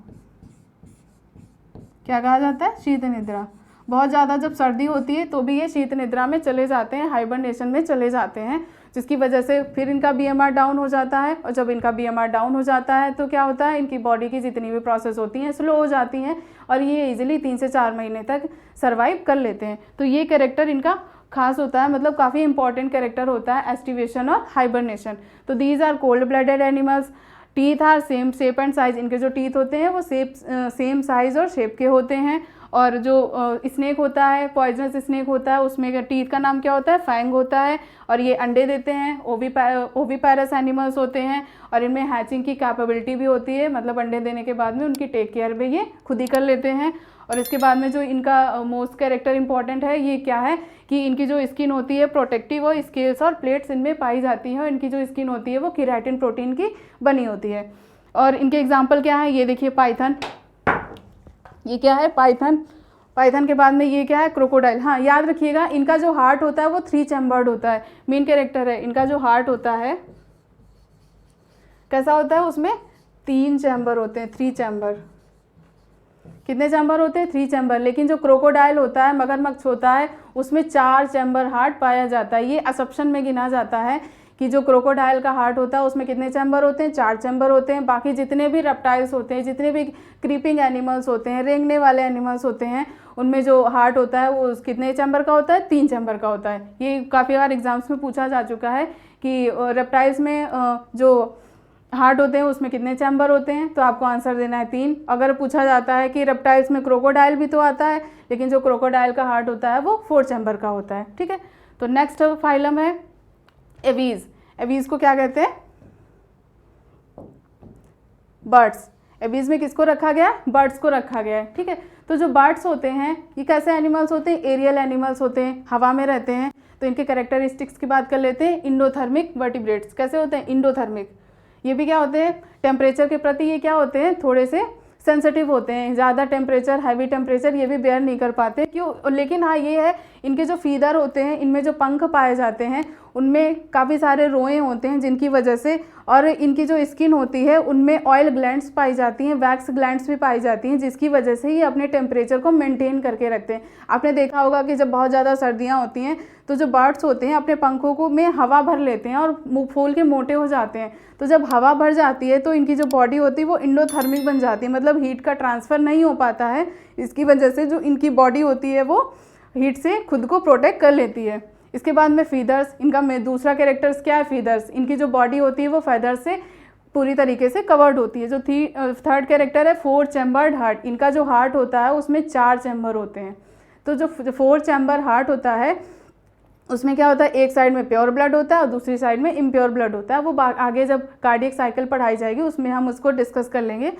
क्या कहा जाता है? शीत निद्रा। बहुत ज़्यादा जब सर्दी होती है तो भी ये शीत निद्रा में चले जाते हैं, हाइबरनेशन में चले जाते हैं, जिसकी वजह से फिर इनका बीएमआर डाउन हो जाता है। और जब इनका बीएमआर डाउन हो जाता है तो क्या होता है? इनकी बॉडी की जितनी भी प्रोसेस होती हैं स्लो हो जाती हैं, और ये इजीली 3 से 4 महीने तक सर्वाइव कर लेते हैं। तो ये कैरेक्टर इनका खास होता है, मतलब काफ़ी इंपॉर्टेंट कैरेक्टर होता है, एस्टिवेशन और हाइबरनेशन। तो these are cold blooded animals. Teeth are same shape and size. इनके जो टीथ होते हैं वो सेम साइज और शेप के होते हैं। और जो स्नेक होता है, पॉइजनस स्नेक होता है, उसमें टीथ का नाम क्या होता है? फैंग होता है। और ये अंडे देते हैं, ओविपेरस एनिमल्स होते हैं। और इनमें हैचिंग की कैपेबिलिटी भी होती है, मतलब अंडे देने के बाद में उनकी टेक केयर भी ये खुद ही कर लेते हैं। और इसके बाद में जो इनका मोस्ट कैरेक्टर इंपॉर्टेंट है, ये क्या है कि इनकी जो स्किन होती है प्रोटेक्टिव और स्केल्स और प्लेट्स इनमें पाई जाती हैं। और इनकी जो स्किन होती है वो केराटिन प्रोटीन की बनी होती है। और इनके एग्जाम्पल क्या है? ये देखिए, पाइथन। ये क्या है? पाइथन। पाइथन के बाद में ये क्या है? क्रोकोडाइल। हाँ, याद रखिएगा, इनका जो हार्ट होता है वो 3 चैम्बर्ड होता है। मेन कैरेक्टर है। इनका जो हार्ट होता है कैसा होता है? उसमें 3 चैम्बर होते हैं, 3 चैम्बर। कितने चैम्बर होते हैं? 3 चैम्बर। लेकिन जो क्रोकोडाइल होता है, मगरमच्छ होता है, उसमें 4 चैम्बर हार्ट पाया जाता है। ये असम्पशन में गिना जाता है कि जो क्रोकोडाइल का हार्ट होता है उसमें कितने चैम्बर होते हैं? 4 चैम्बर होते हैं। बाकी जितने भी रेप्टाइल्स होते हैं, जितने भी क्रीपिंग एनिमल्स होते हैं, रेंगने वाले एनिमल्स होते हैं, उनमें जो हार्ट होता है वो कितने चैम्बर का होता है? 3 चैम्बर का होता है। ये काफ़ी बार एग्जाम्स में पूछा जा चुका है कि रेप्टाइल्स में जो हार्ट होते हैं उसमें कितने चैम्बर होते हैं, तो आपको आंसर देना है 3। अगर पूछा जाता है कि रेप्टाइल्स में क्रोकोडाइल भी तो आता है, लेकिन जो क्रोकोडाइल का हार्ट होता है वो 4 चैम्बर का होता है। ठीक है, तो नेक्स्ट फाइलम है एवीज। एवीज को क्या कहते हैं? बर्ड्स। एवीज में किसको रखा गया है? बर्ड्स को रखा गया है। ठीक है, तो जो बर्ड्स होते हैं ये कैसे एनिमल्स होते हैं? एरियल एनिमल्स होते हैं, हवा में रहते हैं। तो इनके कैरेक्टरिस्टिक्स की बात कर लेते हैं। Endothermic vertebrates. कैसे होते हैं? इंडोथर्मिक। ये भी क्या होते हैं? टेम्परेचर के प्रति ये क्या होते हैं? थोड़े से सेंसिटिव होते हैं। ज़्यादा टेम्परेचर, हैवी टेम्परेचर ये भी बेयर नहीं कर पाते। क्यों? लेकिन हाँ ये है, इनके जो फीदर होते हैं, इनमें जो पंख पाए जाते हैं उनमें काफ़ी सारे रोएं होते हैं, जिनकी वजह से, और इनकी जो स्किन होती है उनमें ऑयल ग्लैंड्स पाई जाती हैं, वैक्स ग्लैंड्स भी पाई जाती हैं, जिसकी वजह से ये अपने टेम्परेचर को मेंटेन करके रखते हैं। आपने देखा होगा कि जब बहुत ज़्यादा सर्दियाँ होती हैं तो जो बर्ड्स होते हैं अपने पंखों को में हवा भर लेते हैं और मुँह फूल के मोटे हो जाते हैं। तो जब हवा भर जाती है तो इनकी जो बॉडी होती है वो इंडोथर्मिक बन जाती है, मतलब हीट का ट्रांसफ़र नहीं हो पाता है। इसकी वजह से जो इनकी बॉडी होती है वो हीट से खुद को प्रोटेक्ट कर लेती है। इसके बाद में फीदर्स। इनका दूसरा कैरेक्टर्स क्या है? फीदर्स। इनकी जो बॉडी होती है वो फीदर्स से पूरी तरीके से कवर्ड होती है। जो थर्ड कैरेक्टर है 4 चैम्बर्ड हार्ट। इनका जो हार्ट होता है उसमें 4 चैम्बर होते हैं। तो जो 4 चैम्बर हार्ट होता है उसमें क्या होता है? एक साइड में प्योर ब्लड होता है और दूसरी साइड में इम्प्योर ब्लड होता है। वो आगे जब कार्डियक साइकिल पढ़ाई जाएगी उसमें हम उसको डिस्कस कर लेंगे।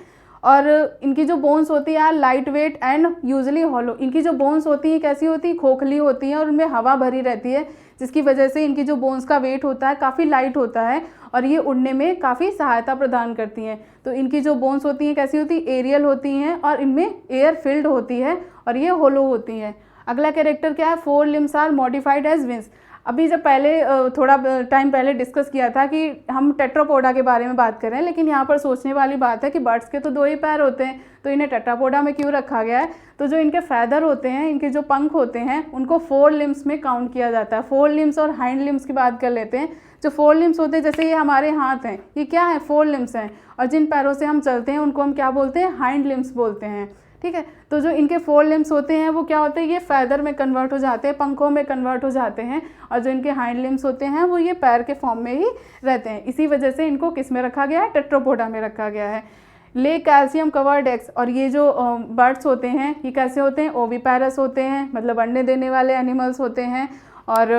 और इनकी जो बोन्स होती है light weight and usually hollow. इनकी जो बोन्स होती हैं कैसी होती है? खोखली होती हैं और उनमें हवा भरी रहती है, जिसकी वजह से इनकी जो बोन्स का वेट होता है काफ़ी लाइट होता है और ये उड़ने में काफ़ी सहायता प्रदान करती हैं। तो इनकी जो बोन्स होती हैं कैसी होती है? एरियल होती हैं और इनमें एयर फिल्ड होती है और ये होलो होती हैं। अगला कैरेक्टर क्या है? 4 limbs are modified as wings. अभी जब पहले थोड़ा टाइम पहले डिस्कस किया था कि हम टेट्रापोडा के बारे में बात कर रहे हैं, लेकिन यहाँ पर सोचने वाली बात है कि बर्ड्स के तो 2 ही पैर होते हैं, तो इन्हें टेट्रापोडा में क्यों रखा गया है? तो जो इनके फैदर होते हैं, इनके जो पंख होते हैं, उनको 4 लिम्स में काउंट किया जाता है। 4 लिम्स और हाइंड लिम्स की बात कर लेते हैं। जो 4 लिम्स होते हैं, जैसे ये हमारे हाथ हैं, ये क्या है? 4 लिम्स हैं। और जिन पैरों से हम चलते हैं उनको हम क्या बोलते हैं? हाइंड लिम्स बोलते हैं। ठीक है, तो जो इनके 4 लिम्स होते हैं वो क्या होते हैं? ये फैदर में कन्वर्ट हो जाते हैं, पंखों में कन्वर्ट हो जाते हैं। और जो इनके हाइंड लिम्स होते हैं वो ये पैर के फॉर्म में ही रहते हैं। इसी वजह से इनको किस में रखा गया है? टेट्रापोडा में रखा गया है। ले कैल्शियम कवर्ड एग्स। और ये जो बर्ड्स होते हैं ये कैसे होते हैं? ओविपैरस होते हैं, मतलब अंडे देने वाले एनिमल्स होते हैं। और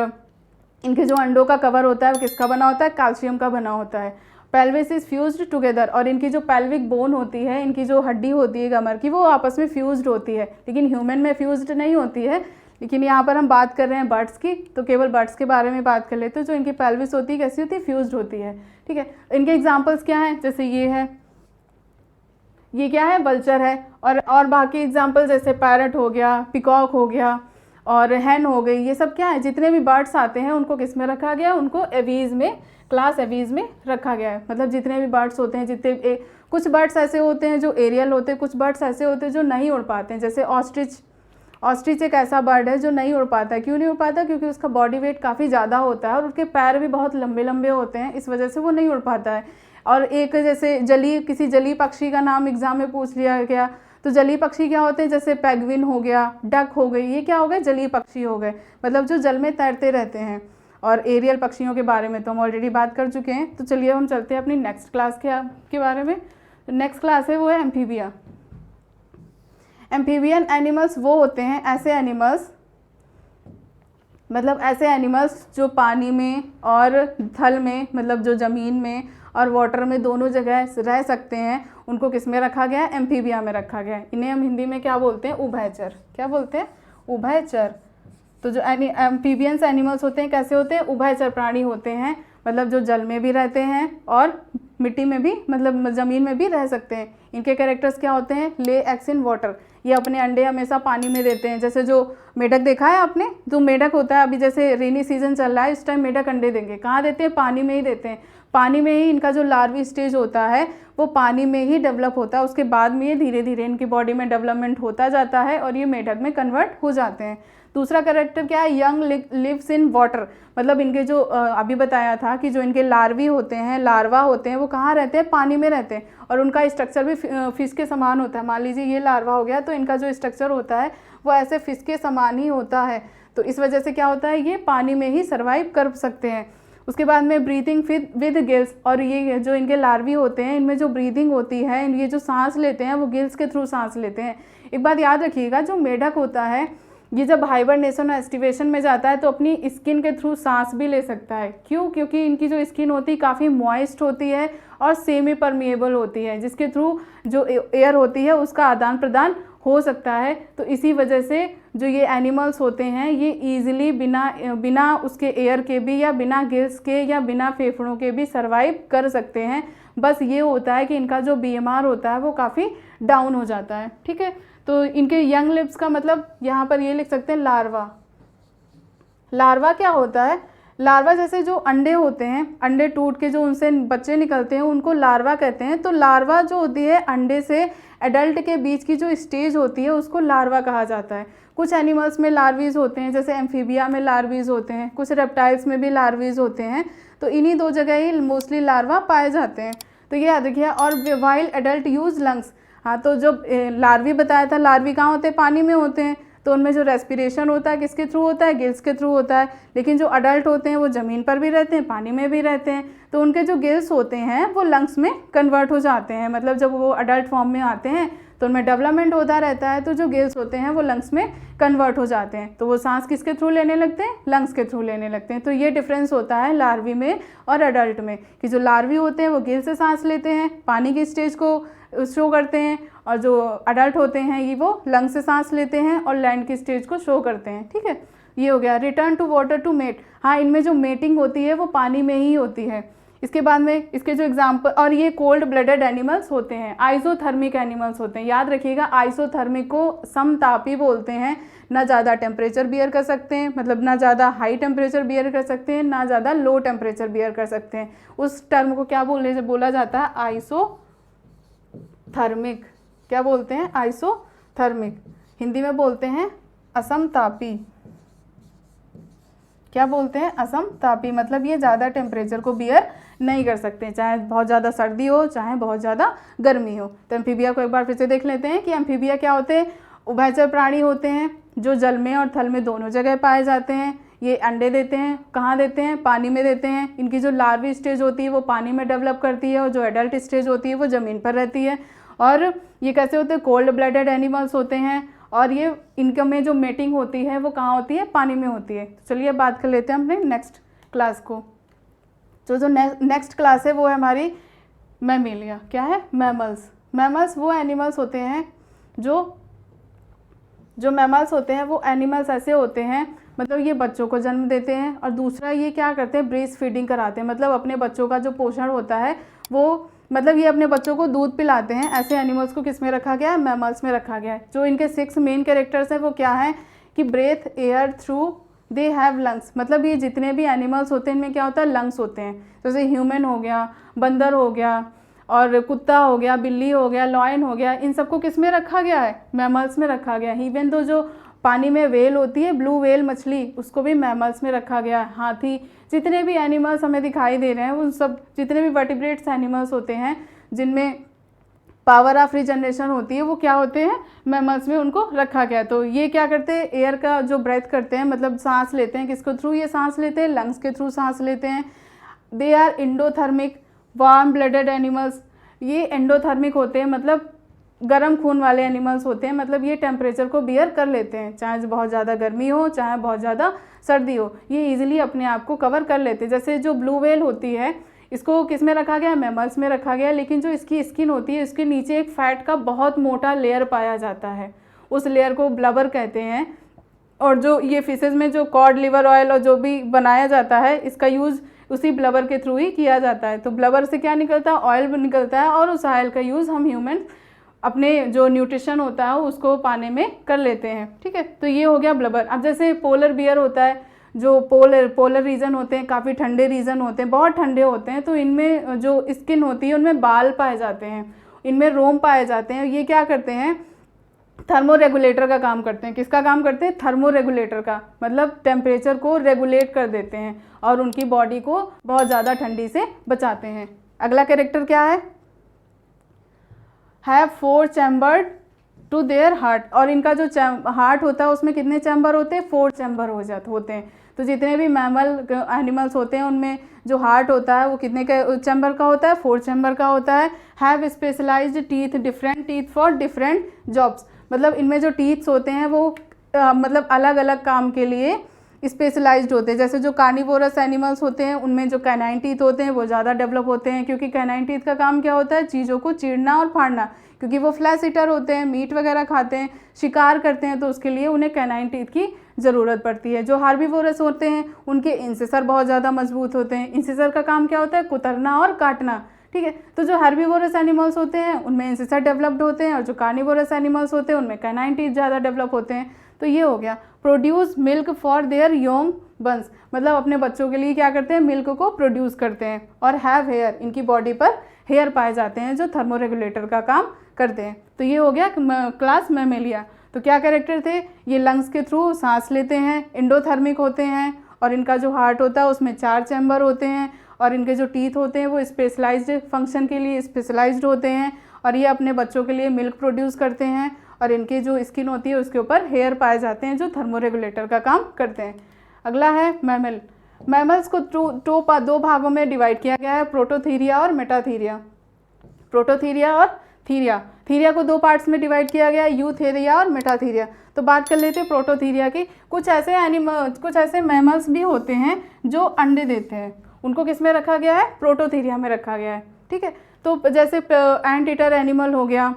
इनके जो अंडों का कवर होता है वो किसका बना होता है? कैल्शियम का बना होता है। Pelvis is fused together. और इनकी जो पेल्विक बोन होती है, इनकी जो हड्डी होती है कमर की, वो आपस में फ्यूज्ड होती है, लेकिन ह्यूमन में फ्यूज्ड नहीं होती है। लेकिन यहाँ पर हम बात कर रहे हैं बर्ड्स की, तो केवल बर्ड्स के बारे में बात कर लेते हैं। जो इनकी पेल्विस होती है कैसी होती है? फ्यूज्ड होती है। ठीक है, इनके एग्जाम्पल्स क्या हैं? जैसे ये है, ये क्या है? वल्चर है। और बाकी एग्जाम्पल जैसे पैरट हो गया, पिकॉक हो गया और हैन हो गई, ये सब क्या है? जितने भी बर्ड्स आते हैं उनको किस में रखा गया है? उनको एवीज में, क्लास एवीज में रखा गया है। मतलब जितने भी बर्ड्स होते हैं, जितने कुछ बर्ड्स ऐसे होते हैं जो एरियल होते हैं, कुछ बर्ड्स ऐसे होते हैं जो नहीं उड़ पाते हैं। जैसे ऑस्ट्रिच। ऑस्ट्रिच एक ऐसा बर्ड है जो नहीं उड़ पाता है। क्यों नहीं उड़ पाता? क्योंकि उसका बॉडी वेट काफ़ी ज़्यादा होता है और उसके पैर भी बहुत लंबे लंबे होते हैं, इस वजह से वो नहीं उड़ पाता है। और एक जैसे किसी जलीय पक्षी का नाम एग्जाम में पूछ लिया गया, तो जलीय पक्षी क्या होते हैं? जैसे पेंगुइन हो गया, डक हो गई, ये क्या हो गए? जलीय पक्षी हो गए, मतलब जो जल में तैरते रहते हैं। और एरियल पक्षियों के बारे में तो हम ऑलरेडी बात कर चुके हैं। तो चलिए हम चलते हैं अपनी नेक्स्ट क्लास के बारे में। नेक्स्ट क्लास है वो है एम्फीबिया। एम्फीबियन एनिमल्स वो होते हैं ऐसे एनिमल्स, मतलब ऐसे एनिमल्स जो पानी में और थल में, मतलब जो ज़मीन में और वाटर में दोनों जगह रह सकते हैं, उनको किस में रखा गया है? एम्फीबिया में रखा गया है। इन्हें हम हिंदी में क्या बोलते हैं? उभयचर। क्या बोलते हैं? उभयचर। तो जो एम्फीबियंस एनिमल्स होते हैं कैसे होते हैं? उभयचर प्राणी होते हैं, मतलब जो जल में भी रहते हैं और मिट्टी में भी, मतलब ज़मीन में भी रह सकते हैं। इनके कैरेक्टर्स क्या होते हैं? Lay eggs in water. ये अपने अंडे हमेशा पानी में देते हैं। जैसे जो मेढक देखा है आपने, जो मेढक होता है, अभी जैसे रेनी सीजन चल रहा है, इस टाइम मेढक अंडे देंगे, कहाँ देते हैं? पानी में ही देते हैं। पानी में ही इनका जो लार्वी स्टेज होता है वो पानी में ही डेवलप होता है। उसके बाद में ये धीरे धीरे इनकी बॉडी में डेवलपमेंट होता जाता है और ये मेढक में कन्वर्ट हो जाते हैं। दूसरा कैरेक्टर क्या है? Young lives in water. मतलब इनके जो अभी बताया था कि जो इनके लार्वी होते हैं, लार्वा होते हैं, वो कहाँ रहते हैं? पानी में रहते हैं और उनका स्ट्रक्चर भी फिश के समान होता है। मान लीजिए ये लार्वा हो गया तो इनका जो स्ट्रक्चर होता है वो ऐसे फिश के समान ही होता है। तो इस वजह से क्या होता है? ये पानी में ही सर्वाइव कर सकते हैं। उसके बाद में ब्रीथिंग विद गिल्स, और ये जो इनके लार्वी होते हैं इनमें जो ब्रीदिंग होती है, ये जो सांस लेते हैं वो गिल्स के थ्रू सांस लेते हैं। एक बात याद रखिएगा, जो मेढक होता है ये जब हाइबरनेशन और एस्टिवेशन में जाता है तो अपनी स्किन के थ्रू सांस भी ले सकता है। क्यों? क्योंकि इनकी जो स्किन होती है काफ़ी मॉइस्ट होती है और सेमी परमिएबल होती है, जिसके थ्रू जो एयर होती है उसका आदान प्रदान हो सकता है। तो इसी वजह से जो ये एनिमल्स होते हैं ये ईजिली बिना उसके एयर के भी या बिना गिल्स के या बिना फेफड़ों के भी सर्वाइव कर सकते हैं। बस ये होता है कि इनका जो BMR होता है वो काफ़ी डाउन हो जाता है। ठीक है, तो इनके यंग लिप्स का मतलब यहाँ पर ये लिख सकते हैं लार्वा। लार्वा क्या होता है? लार्वा जैसे जो अंडे होते हैं, अंडे टूट के जो उनसे बच्चे निकलते हैं उनको लार्वा कहते हैं। तो लार्वा जो होती है अंडे से एडल्ट के बीच की जो स्टेज होती है उसको लार्वा कहा जाता है। कुछ एनिमल्स में लार्वीज होते हैं, जैसे एम्फीबिया में लार्वीज होते हैं, कुछ रेप्टाइल्स में भी लार्वीज होते हैं। तो इन्हीं दो जगह ही मोस्टली लार्वा पाए जाते हैं। तो ये याद रखिए। और वाइल एडल्ट यूज लंग्स, हाँ तो जो लार्वी बताया था, लार्वी कहाँ होते हैं? पानी में होते हैं। तो उनमें जो रेस्पिरेशन होता है किसके थ्रू होता है? गिल्स के थ्रू होता है। लेकिन जो अडल्ट होते हैं वो ज़मीन पर भी रहते हैं, पानी में भी रहते हैं। तो उनके जो गिल्स होते हैं वो लंग्स में कन्वर्ट हो जाते हैं। मतलब जब वो अडल्ट फॉर्म में आते हैं तो उनमें डेवलपमेंट होता रहता है, तो जो गिल्स होते हैं वो लंग्स में कन्वर्ट हो जाते हैं। तो वो सांस किसके थ्रू लेने लगते हैं? लंग्स के थ्रू लेने लगते हैं। तो ये डिफरेंस होता है लार्वी में और अडल्ट में, कि जो लार्वी होते हैं वो गिल से सांस लेते हैं, पानी की स्टेज को शो करते हैं, और जो अडल्ट होते हैं ये वो लंग से सांस लेते हैं और लैंड की स्टेज को शो करते हैं। ठीक है, ये हो गया। Return to water to mate, हाँ इनमें जो मेटिंग होती है वो पानी में ही होती है। इसके बाद में इसके जो एग्जाम्पल, और ये कोल्ड ब्लडेड एनिमल्स होते हैं, आइसोथर्मिक एनिमल्स होते हैं। याद रखिएगा, आइसोथर्मिक को समतापी बोलते हैं। ना ज़्यादा टेम्परेचर बियर कर सकते हैं, मतलब ना ज़्यादा हाई टेम्परेचर बियर कर सकते हैं, ना ज़्यादा लो टेम्परेचर बियर कर सकते हैं। उस टर्म को क्या बोला जाता है? आइसोथर्मिक। क्या बोलते हैं? आइसोथर्मिक। हिंदी में बोलते हैं असमतापी। क्या बोलते हैं? असमतापी। मतलब ये ज़्यादा टेम्परेचर को बियर नहीं कर सकते, चाहे बहुत ज़्यादा सर्दी हो चाहे बहुत ज़्यादा गर्मी हो। तो एम्फीबिया को एक बार फिर से देख लेते हैं कि एम्फीबिया क्या होते हैं? उभयचर प्राणी होते हैं जो जल में और थल में दोनों जगह पाए जाते हैं। ये अंडे देते हैं, कहाँ देते हैं? पानी में देते हैं। इनकी जो लार्वी स्टेज होती है वो पानी में डेवलप करती है, और जो एडल्ट स्टेज होती है वो ज़मीन पर रहती है। और ये कैसे होते हैं? कोल्ड ब्लडेड एनिमल्स होते हैं। और ये इनका में जो मेटिंग होती है वो कहाँ होती है? पानी में होती है। तो चलिए बात कर लेते हैं अपने नेक्स्ट क्लास को। जो नेक्स्ट क्लास है वो है हमारी मैमेलिया। क्या है? मैमल्स। मैमल्स वो एनिमल्स होते हैं जो मैमल्स होते हैं वो एनिमल्स ऐसे होते हैं, मतलब ये बच्चों को जन्म देते हैं, और दूसरा ये क्या करते हैं? ब्रेस्ट फीडिंग कराते हैं। मतलब अपने बच्चों का जो पोषण होता है वो, मतलब ये अपने बच्चों को दूध पिलाते हैं। ऐसे एनिमल्स को किस में रखा गया है? मैमल्स में रखा गया है। जो इनके 6 मेन कैरेक्टर्स हैं वो क्या हैं? कि breathe air through they have lungs. मतलब ये जितने भी एनिमल्स होते हैं इनमें क्या होता है? लंग्स होते हैं। जैसे ह्यूमन हो गया, बंदर हो गया, और कुत्ता हो गया, बिल्ली हो गया, लॉयन हो गया, इन सबको किस में रखा गया है? मैमल्स में रखा गया है। इवन तो जो पानी में वेल होती है, ब्लू वेल मछली, उसको भी मैमल्स में रखा गया है। हाथी, जितने भी एनिमल्स हमें दिखाई दे रहे हैं उन सब, जितने भी वर्टिब्रेट्स एनिमल्स होते हैं जिनमें पावर ऑफ रिजनरेशन होती है वो क्या होते हैं? मैमल्स में उनको रखा गया है। तो ये क्या करते हैं? एयर का जो ब्रेथ करते हैं, मतलब सांस लेते हैं, किसके थ्रू ये सांस लेते हैं? लंग्स के थ्रू सांस लेते हैं। They are endothermic warm blooded animals. ये एंडोथर्मिक होते हैं, मतलब गर्म खून वाले एनिमल्स होते हैं। मतलब ये टेम्परेचर को बियर कर लेते हैं, चाहे बहुत ज़्यादा गर्मी हो चाहे बहुत ज़्यादा सर्दी हो, ये इजीली अपने आप को कवर कर लेते हैं। जैसे जो ब्लू व्हेल होती है, इसको किस में रखा गया है? मैमल्स में रखा गया है। लेकिन जो इसकी स्किन होती है इसके नीचे एक फैट का बहुत मोटा लेयर पाया जाता है, उस लेयर को ब्लबर कहते हैं। और जो ये फिशेज़ में जो कॉड लिवर ऑयल और जो भी बनाया जाता है इसका यूज़ उसी ब्लबर के थ्रू ही किया जाता है। तो ब्लबर से क्या निकलता है? ऑयल निकलता है, और उस ऑयल का यूज़ हम ह्यूमन अपने जो न्यूट्रिशन होता है उसको पाने में कर लेते हैं। ठीक है, तो ये हो गया ब्लबर। अब जैसे पोलर बियर होता है, जो पोलर रीजन होते हैं, काफ़ी ठंडे रीजन होते हैं, बहुत ठंडे होते हैं, तो इनमें जो स्किन होती है उनमें बाल पाए जाते हैं, इनमें रोम पाए जाते हैं। ये क्या करते हैं? थर्मो रेगुलेटर का काम करते हैं। किसका काम करते हैं? थर्मो रेगुलेटर का, मतलब टेम्परेचर को रेगुलेट कर देते हैं और उनकी बॉडी को बहुत ज़्यादा ठंडी से बचाते हैं। अगला कैरेक्टर क्या है? Have 4 chambered to their heart. और इनका जो हार्ट होता है उसमें कितने चैम्बर होते हैं? 4 चैम्बर होते हैं। तो जितने भी मैमल एनिमल्स होते हैं उनमें जो हार्ट होता है वो कितने का चैम्बर का होता है, 4 चैम्बर का होता है। Have specialised teeth, different teeth for different jobs, मतलब इनमें जो टीथ्स होते हैं वो मतलब अलग अलग काम के लिए स्पेशलाइज्ड होते हैं। जैसे जो कार्निवोरस एनिमल्स होते हैं उनमें जो कैनाइन टीथ होते हैं वो ज़्यादा डेवलप होते हैं, क्योंकि कैनाइन टीथ का काम क्या होता है, चीज़ों को चीरना और फाड़ना, क्योंकि वो फ्लैश ईटर होते हैं, मीट वगैरह खाते हैं, शिकार करते हैं, तो उसके लिए उन्हें कैनाइन टीथ की ज़रूरत पड़ती है। जो हार्बीवोरस होते हैं उनके इंसिसर बहुत ज़्यादा मजबूत होते हैं। इंसिसर का काम क्या होता है, कुतरना और काटना, ठीक है। तो जो हार्बीवोरस एनिमल्स होते हैं उनमें इंसिसर डेवलप्ड होते हैं, और जो कार्निवोरस एनिमल्स होते हैं उनमें कैनाइन टीथ ज़्यादा डेवलप होते हैं। तो ये हो गया। Produce milk for their young ones, मतलब अपने बच्चों के लिए क्या करते हैं, मिल्क को प्रोड्यूस करते हैं। और हैव हेयर, इनकी बॉडी पर हेयर पाए जाते हैं जो थर्मोरेगुलेटर का काम करते हैं। तो ये हो गया क्लास मैमेलिया। तो क्या कैरेक्टर थे, ये लंग्स के थ्रू सांस लेते हैं, एंडोथर्मिक होते हैं, और इनका जो हार्ट होता है उसमें 4 चैम्बर होते हैं, और इनके जो टीथ होते हैं वो स्पेशलाइज्ड फंक्शन के लिए स्पेशलाइज्ड होते हैं, और ये अपने बच्चों के लिए मिल्क प्रोड्यूस करते हैं, और इनकी जो स्किन होती है उसके ऊपर हेयर पाए जाते हैं जो थर्मोरेगुलेटर का काम करते हैं। अगला है मैमल। मैमल्स को दो भागों में डिवाइड किया गया है, प्रोटोथीरिया और मेटाथीरिया। प्रोटोथीरिया और थीरिया, थीरिया को 2 पार्ट्स में डिवाइड किया गया है, यूथेरिया और मेटाथीरिया। तो बात कर लेते हैं प्रोटोथीरिया की। कुछ ऐसे मैमल्स भी होते हैं जो अंडे देते हैं, उनको किस में रखा गया है, प्रोटोथीरिया में रखा गया है, ठीक है। तो जैसे एंट ईटर एनिमल हो गया,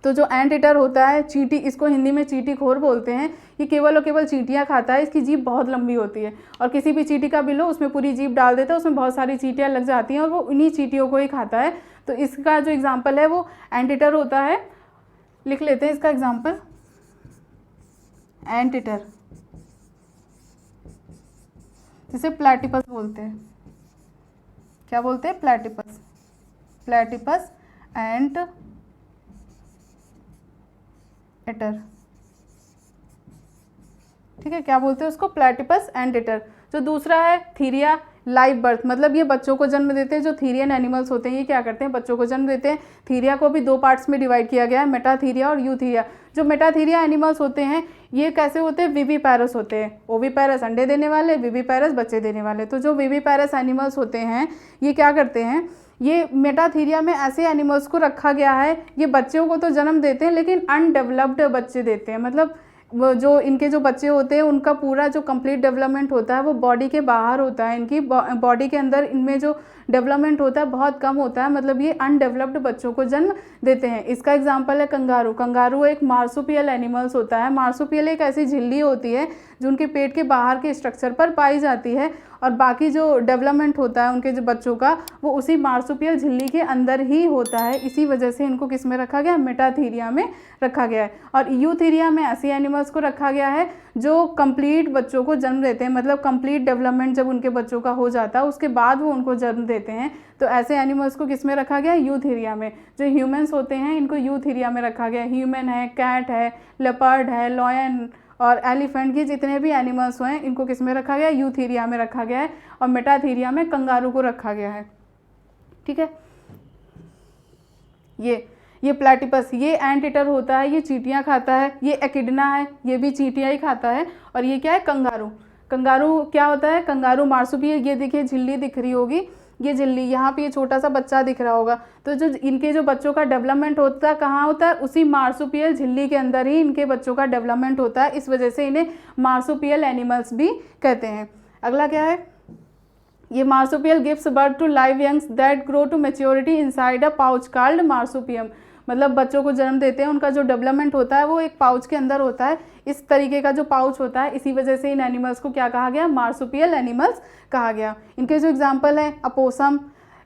तो जो एंट ईटर होता है, चींटी, इसको हिंदी में चींटीखोर बोलते हैं, ये केवल और केवल चींटियाँ खाता है। इसकी जीभ बहुत लंबी होती है, और किसी भी चींटी का बिल हो उसमें पूरी जीभ डाल देता है, उसमें बहुत सारी चींटियाँ लग जाती हैं और वो उन्हीं चींटियों को ही खाता है। तो इसका जो एग्जाम्पल है वो एंट ईटर होता है। लिख लेते हैं इसका एग्जाम्पल, एंट ईटर, जिसे प्लैटिपस बोलते हैं। क्या बोलते हैं, प्लैटिपस, प्लैटिपस एंट ईटर, ठीक है। क्या बोलते हैं उसको, प्लैटिपस एंट ईटर। जो दूसरा है थीरिया, लाइव बर्थ, मतलब ये बच्चों को जन्म देते हैं। जो थीरियन एनिमल्स होते हैं ये क्या करते हैं, बच्चों को जन्म देते हैं। थीरिया को भी 2 पार्ट्स में डिवाइड किया गया है, मेटाथीरिया और यूथीरिया। जो मेटाथीरिया एनिमल्स होते हैं ये कैसे होते हैं, विविपैरस होते हैं। ओविपैरस अंडे देने वाले, विविपैरस बच्चे देने वाले। तो जो विविपैरस एनिमल्स होते हैं ये क्या करते हैं, ये मेटाथीरिया में ऐसे एनिमल्स को रखा गया है, ये बच्चों को तो जन्म देते हैं लेकिन अनडेवलप्ड बच्चे देते हैं। मतलब वो जो इनके जो बच्चे होते हैं उनका पूरा जो कंप्लीट डेवलपमेंट होता है वो बॉडी के बाहर होता है। इनकी बॉडी के अंदर इनमें जो डेवलपमेंट होता है बहुत कम होता है, मतलब ये अनडेवलप्ड बच्चों को जन्म देते हैं। इसका एग्जांपल है कंगारू। कंगारू एक मार्सुपियल एनिमल्स होता है। मार्सुपियल एक ऐसी झिल्ली होती है जो उनके पेट के बाहर के स्ट्रक्चर पर पाई जाती है, और बाकी जो डेवलपमेंट होता है उनके जो बच्चों का वो उसी मार्सुपियल झिल्ली के अंदर ही होता है। इसी वजह से इनको किस में रखा गया, मेटाथीरिया में रखा गया है। और यूथीरिया में ऐसे एनिमल्स को रखा गया है जो कंप्लीट बच्चों को जन्म देते हैं, मतलब कंप्लीट डेवलपमेंट जब उनके बच्चों का हो जाता है उसके बाद वो उनको जन्म देते हैं। तो ऐसे एनिमल्स को किस में रखा गया, यूथीरिया में। जो ह्यूमन्स होते हैं इनको यूथीरिया में रखा गया। ह्यूमन है, कैट है, लेपर्ड है, लॉयन और एलिफेंट की जितने भी एनिमल्स हैं इनको किस में रखा गया, यूथीरिया में रखा गया है। और मेटाथीरिया में कंगारू को रखा गया है, ठीक है। ये प्लैटिपस, ये एंट ईटर होता है, ये चींटियाँ खाता है। ये एकिडना है, ये भी चींटियाँ ही खाता है। और ये क्या है, कंगारू। कंगारू क्या होता है, कंगारू मार्सुपियल, ये देखिए झिल्ली दिख रही होगी, ये झिल्ली, यहाँ पे ये छोटा सा बच्चा दिख रहा होगा। तो जो इनके जो बच्चों का डेवलपमेंट होता है कहाँ होता है, उसी मार्सुपियल झिल्ली के अंदर ही इनके बच्चों का डेवलपमेंट होता है। इस वजह से इन्हें मार्सुपियल एनिमल्स भी कहते हैं। अगला क्या है, ये marsupial gives birth to live youngs that grow to maturity inside a pouch called marsupium. मतलब बच्चों को जन्म देते हैं, उनका जो डेवलपमेंट होता है वो एक पाउच के अंदर होता है। इस तरीके का जो पाउच होता है, इसी वजह से इन एनिमल्स को क्या कहा गया, मार्सुपियल एनिमल्स कहा गया। इनके जो एग्जांपल हैं, अपोसम।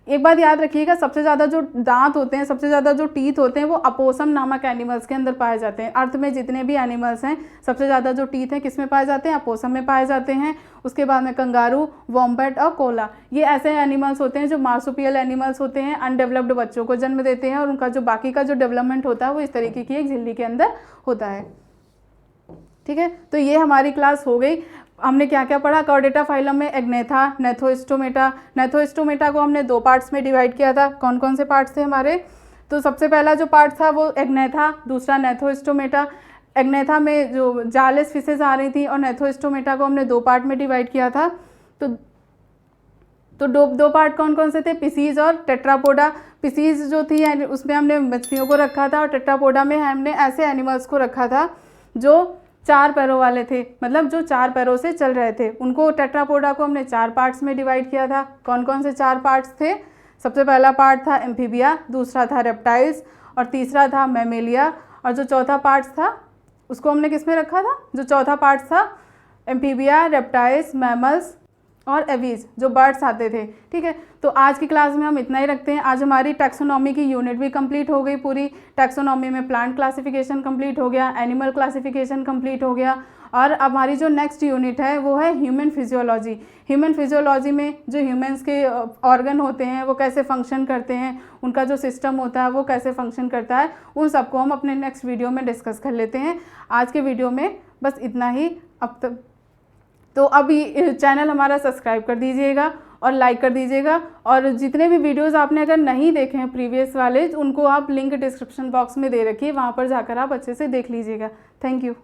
एक बात याद रखिएगा, सबसे ज़्यादा जो दांत होते हैं, सबसे ज़्यादा जो टीथ होते हैं वो अपोसम नामक एनिमल्स के अंदर पाए जाते हैं। अर्थ में जितने भी एनिमल्स हैं सबसे ज़्यादा जो टीथ हैं किस में पाए जाते हैं, अपोसम में पाए जाते हैं। उसके बाद में कंगारू, वॉम्बैट और कोला, ये ऐसे एनिमल्स होते हैं जो मार्सुपियल एनिमल्स होते हैं, अनडेवलप्ड बच्चों को जन्म देते हैं, और उनका जो बाकी का जो डेवलपमेंट होता है वो इस तरीके की एक झिल्ली के अंदर होता है, ठीक है। तो ये हमारी क्लास हो गई। हमने क्या क्या पढ़ा, कॉर्डेटा फाइलम में एग्नेथा, नेथोस्टोमेटा। नेथोस्टोमेटा को हमने 2 पार्ट्स में डिवाइड किया था। कौन कौन से पार्ट्स थे हमारे, तो सबसे पहला जो पार्ट था वो एग्नेथा, दूसरा नेथोस्टोमेटा। एग्नेथा में जो जारलेस फिशेज आ रही थी और नेथोस्टोमेटा को हमने 2 पार्ट में डिवाइड किया था। तो दो पार्ट कौन कौन से थे, पिसीज और टेट्रापोडा। पिसीज जो थी उसमें हमने मछलियों को रखा था और टेट्रापोडा में हमने ऐसे एनिमल्स को रखा था जो 4 पैरों वाले थे, मतलब जो 4 पैरों से चल रहे थे। उनको टेट्रापोडा को हमने 4 पार्ट्स में डिवाइड किया था। कौन कौन से 4 पार्ट्स थे, सबसे पहला पार्ट था एम्फीबिया, दूसरा था रेप्टाइल्स और तीसरा था मैमेलिया, और जो चौथा पार्ट था उसको हमने किस में रखा था, जो चौथा पार्ट था एम्फीबिया, रेप्टाइल्स, मैमल्स और एवीज जो बर्ड्स आते थे। ठीक है, तो आज की क्लास में हम इतना ही रखते हैं। आज हमारी टैक्सोनॉमी की यूनिट भी कंप्लीट हो गई पूरी। टैक्सोनॉमी में प्लांट क्लासिफिकेशन कंप्लीट हो गया, एनिमल क्लासिफिकेशन कंप्लीट हो गया, और अब हमारी जो नेक्स्ट यूनिट है वो है ह्यूमन फिजियोलॉजी। ह्यूमन फिजियोलॉजी में जो ह्यूमंस के ऑर्गन होते हैं वो कैसे फंक्शन करते हैं, उनका जो सिस्टम होता है वो कैसे फंक्शन करता है, उन सबको हम अपने नेक्स्ट वीडियो में डिस्कस कर लेते हैं। आज के वीडियो में बस इतना ही। अब तक तो अभी चैनल हमारा सब्सक्राइब कर दीजिएगा और लाइक कर दीजिएगा, और जितने भी वीडियोस आपने अगर नहीं देखे हैं प्रीवियस वाले, उनको आप लिंक डिस्क्रिप्शन बॉक्स में दे रखिए, वहाँ पर जाकर आप अच्छे से देख लीजिएगा। Thank you.